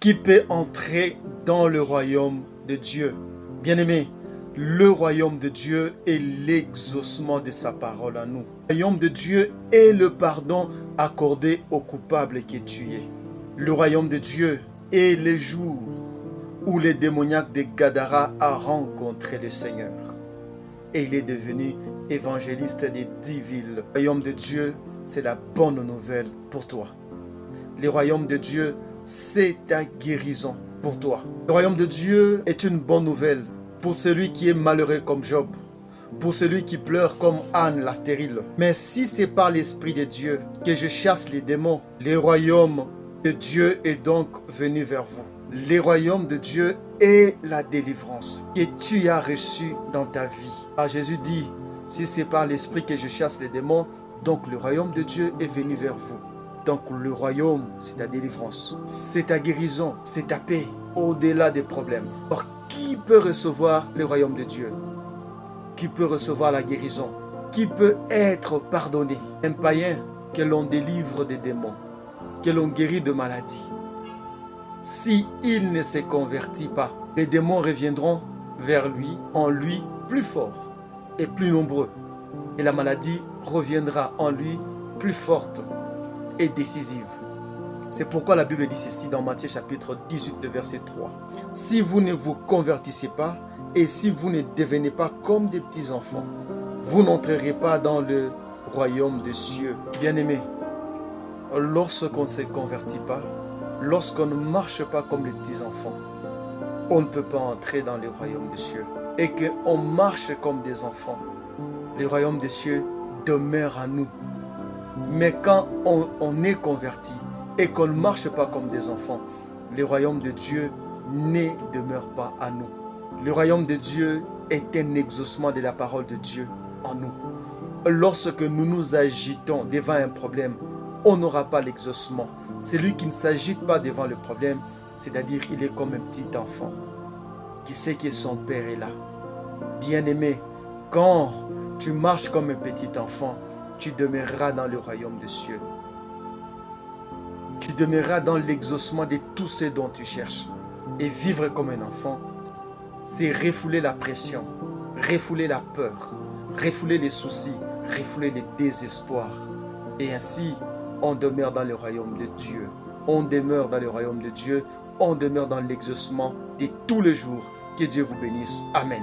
Qui peut entrer dans le royaume de Dieu? Bien-aimé, le royaume de Dieu est l'exaucement de sa parole à nous. Le royaume de Dieu est le pardon accordé aux coupables qui est tué. Le royaume de Dieu est le jour où le démoniaque de Gadara a rencontré le Seigneur. Et il est devenu évangéliste des 10 villes. Le royaume de Dieu, c'est la bonne nouvelle pour toi. Le royaume de Dieu, c'est ta guérison pour toi. Le royaume de Dieu est une bonne nouvelle pour celui qui est malheureux comme Job, pour celui qui pleure comme Anne la stérile. Mais si c'est par l'Esprit de Dieu que je chasse les démons, le royaume de Dieu est donc venu vers vous. Le royaume de Dieu est la délivrance que tu as reçue dans ta vie. Ah, Jésus dit, si c'est par l'Esprit que je chasse les démons, donc le royaume de Dieu est venu vers vous. Donc le royaume, c'est ta délivrance, c'est ta guérison, c'est ta paix, au-delà des problèmes. Or, qui peut recevoir le royaume de Dieu? Qui peut recevoir la guérison? Qui peut être pardonné? Un païen que l'on délivre des démons, que l'on guérit de maladies. Si il ne se convertit pas, les démons reviendront vers lui, en lui, plus forts et plus nombreux. Et la maladie reviendra en lui plus forte et décisive. C'est pourquoi la Bible dit ceci dans Matthieu chapitre 18, verset 3. Si vous ne vous convertissez pas et si vous ne devenez pas comme des petits enfants, vous n'entrerez pas dans le royaume des cieux. Bien-aimés, lorsqu'on ne se convertit pas, lorsqu'on ne marche pas comme les petits enfants, on ne peut pas entrer dans le royaume des cieux. Et qu'on marche comme des enfants, le royaume des cieux demeure à nous. Mais quand on est converti et qu'on ne marche pas comme des enfants, le royaume de Dieu ne demeure pas à nous. Le royaume de Dieu est un exaucement de la parole de Dieu en nous. Lorsque nous nous agitons devant un problème, on n'aura pas l'exaucement. Celui qui ne s'agite pas devant le problème, c'est-à-dire il est comme un petit enfant qui sait que son père est là. Bien-aimé, quand tu marches comme un petit enfant, tu demeureras dans le royaume des cieux. Tu demeureras dans l'exaucement de tout ce dont tu cherches. Et vivre comme un enfant, c'est refouler la pression, refouler la peur, refouler les soucis, refouler les désespoirs. Et ainsi, on demeure dans le royaume de Dieu. On demeure dans le royaume de Dieu. On demeure dans l'exaucement de tous les jours. Que Dieu vous bénisse. Amen.